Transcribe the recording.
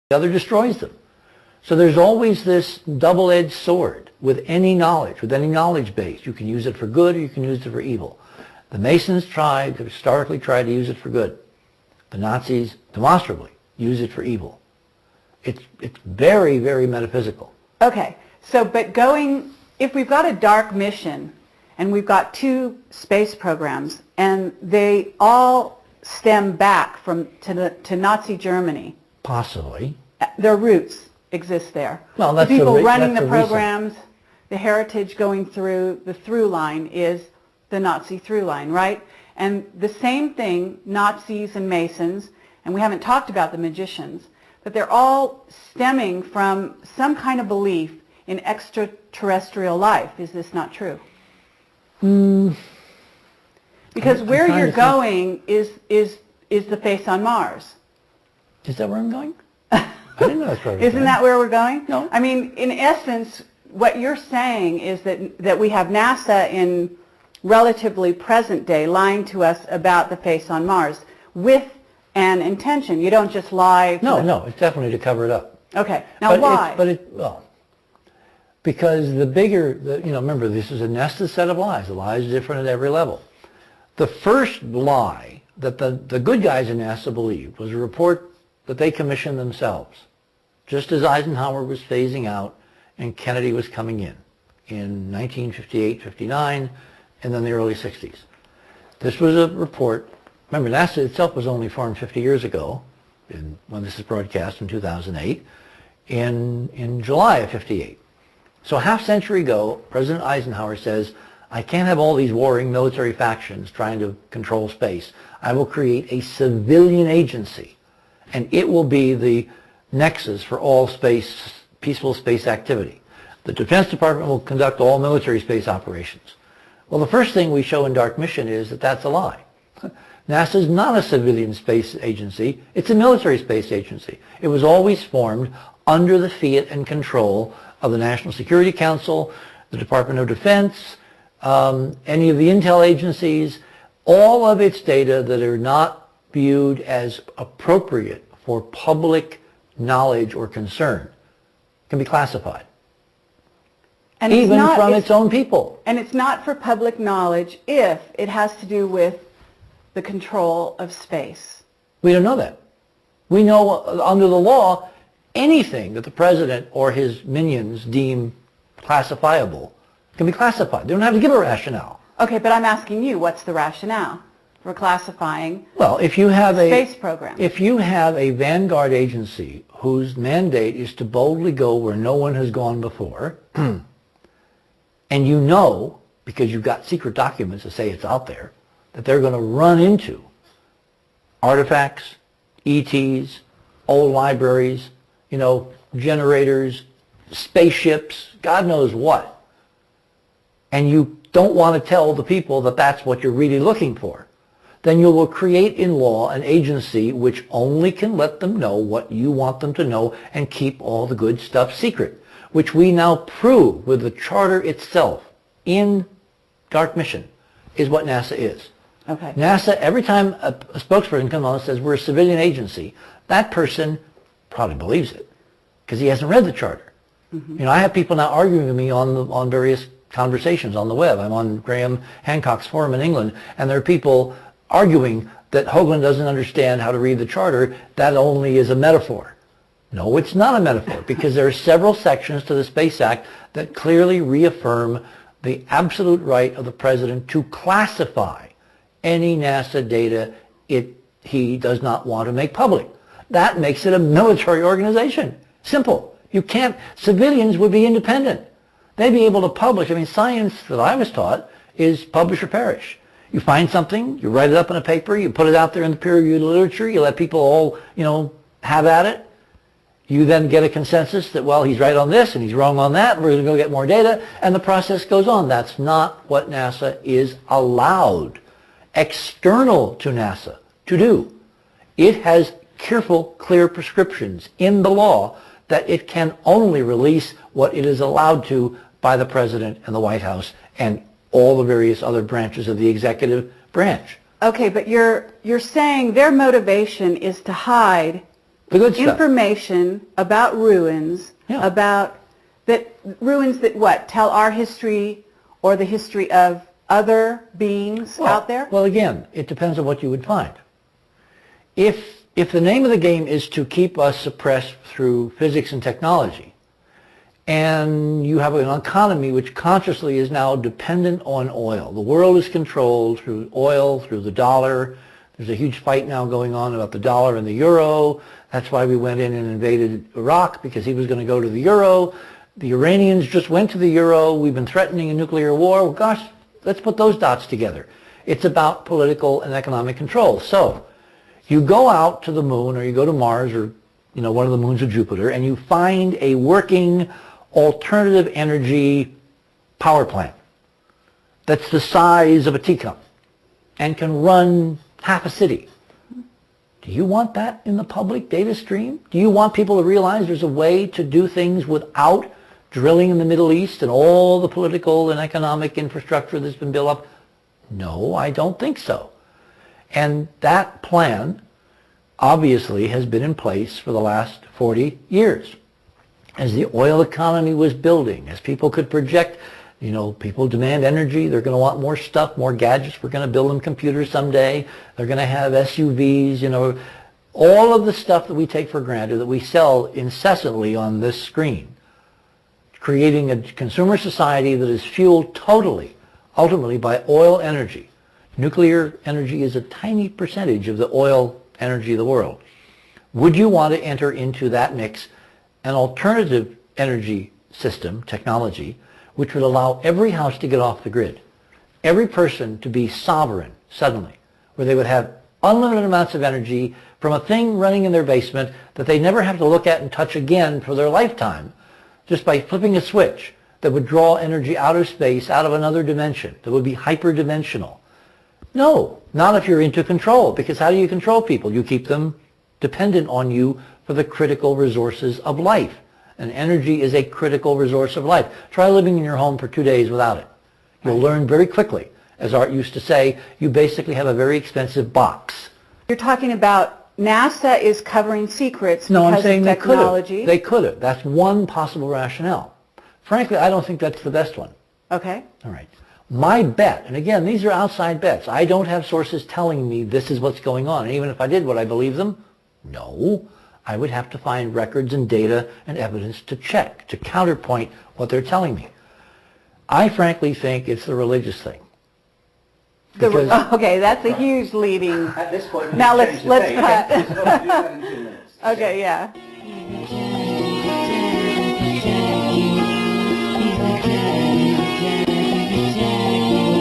the other destroys them. So there's always this double-edged sword with any knowledge base. You can use it for good or you can use it for evil. The Masons historically tried to use it for good. The Nazis demonstrably use it for evil. It's very, very metaphysical. Okay, so but if we've got a dark mission and we've got 2 space programs and they all stem back to Nazi Germany. Possibly. Their roots exist there. Well, that's the people running the reason. programs, the heritage going through, the through line is the Nazi through line, right? And the same thing, Nazis and Masons, and we haven't talked about the magicians, but they're all stemming from some kind of belief in extraterrestrial life. Is this not true? Because where you're going is the face on Mars. Is that where I'm going? I didn't know that's where we're Isn't going. that where we're going? No. I mean, in essence, what you're saying is that we have NASA in relatively present day lying to us about the face on Mars with an intention. You don't just lie. No, it's definitely to cover it up. Okay. Now why? Because remember, this is a nested set of lies. The lies are different at every level. The first lie that the good guys in NASA believed was a report that they commissioned themselves, just as Eisenhower was phasing out and Kennedy was coming in 1958, 59, and then the early 60s. This was a report. Remember, NASA itself was only formed 50 years ago, when this is broadcast in 2008, in July of 58. So a half century ago, President Eisenhower says, I can't have all these warring military factions trying to control space. I will create a civilian agency, and it will be the nexus for all peaceful space activity. The Defense Department will conduct all military space operations. Well, the first thing we show in Dark Mission is that that's a lie. NASA is not a civilian space agency. It's a military space agency. It was always formed under the fiat and control of the National Security Council, the Department of Defense, any of the intel agencies, all of its data that are not viewed as appropriate for public knowledge or concern can be classified. And even from its own people. And it's not for public knowledge if it has to do with the control of space. We don't know that. We know under the law, anything that the president or his minions deem classifiable can be classified. They don't have to give a rationale. Okay, but I'm asking you, what's the rationale for classifying if you have space program? If you have a vanguard agency whose mandate is to boldly go where no one has gone before, and you know, because you've got secret documents to say it's out there, that they're going to run into artifacts, ETs, old libraries, generators, spaceships, God knows what, and you don't want to tell the people that that's what you're really looking for, then you will create in law an agency which only can let them know what you want them to know and keep all the good stuff secret, which we now prove with the charter itself in Dark Mission is what NASA is. Okay. NASA, every time a spokesperson comes on and says we're a civilian agency, that person probably believes it because he hasn't read the charter. Mm-hmm. I have people now arguing with me on various conversations on the web. I'm on Graham Hancock's forum in England, and there are people arguing that Hoagland doesn't understand how to read the charter. That only is a metaphor. No, it's not a metaphor because there are several sections to the Space Act that clearly reaffirm the absolute right of the president to classify any NASA data he does not want to make public. That makes it a military organization. Simple. Civilians would be independent. They'd be able to publish. Science that I was taught is publish or perish. You find something, you write it up in a paper, you put it out there in the peer-reviewed literature, you let people all, have at it. You then get a consensus that, well, he's right on this and he's wrong on that, and we're going to go get more data, and the process goes on. That's not what NASA is allowed, external to NASA, to do. It has careful, clear prescriptions in the law that it can only release what it is allowed to by the President and the White House and all the various other branches of the executive branch. Okay, but you're saying their motivation is to hide The good stuff. information about ruins, Yeah. about ruins that what? Tell our history or the history of other beings out there? Well, again, it depends on what you would find. If the name of the game is to keep us suppressed through physics and technology, and you have an economy which consciously is now dependent on oil. The world is controlled through oil, through the dollar. There's a huge fight now going on about the dollar and the euro. That's why we went in and invaded Iraq, because he was going to go to the euro. The Iranians just went to the euro. We've been threatening a nuclear war. Well, gosh, let's put those dots together. It's about political and economic control. So you go out to the moon, or you go to Mars, or one of the moons of Jupiter, and you find a working alternative energy power plant that's the size of a teacup and can run half a city. Do you want that in the public data stream? Do you want people to realize there's a way to do things without drilling in the Middle East and all the political and economic infrastructure that's been built up? No, I don't think so. And that plan obviously has been in place for the last 40 years. As the oil economy was building, as people could project, people demand energy, they're going to want more stuff, more gadgets, we're going to build them computers someday, they're going to have SUVs, all of the stuff that we take for granted that we sell incessantly on this screen, creating a consumer society that is fueled ultimately by oil energy. Nuclear energy is a tiny percentage of the oil energy of the world. Would you want to enter into that mix an alternative energy system, technology, which would allow every house to get off the grid, every person to be sovereign suddenly, where they would have unlimited amounts of energy from a thing running in their basement that they never have to look at and touch again for their lifetime, just by flipping a switch that would draw energy out of space, out of another dimension, that would be hyperdimensional? No, not if you're into control, because how do you control people? You keep them dependent on you for the critical resources of life. And energy is a critical resource of life. Try living in your home for 2 days without it. You'll learn very quickly. As Art used to say, you basically have a very expensive box. You're talking about NASA is covering secrets No, I'm because saying of technology. They could have. That's one possible rationale. Frankly, I don't think that's the best one. Okay. All right. My bet, and again, these are outside bets. I don't have sources telling me this is what's going on. And even if I did, would I believe them? No. I would have to find records and data and evidence to check, to counterpoint what they're telling me. I frankly think it's the religious thing. Okay, that's a huge leading. At this point, now let's cut. Okay, yeah.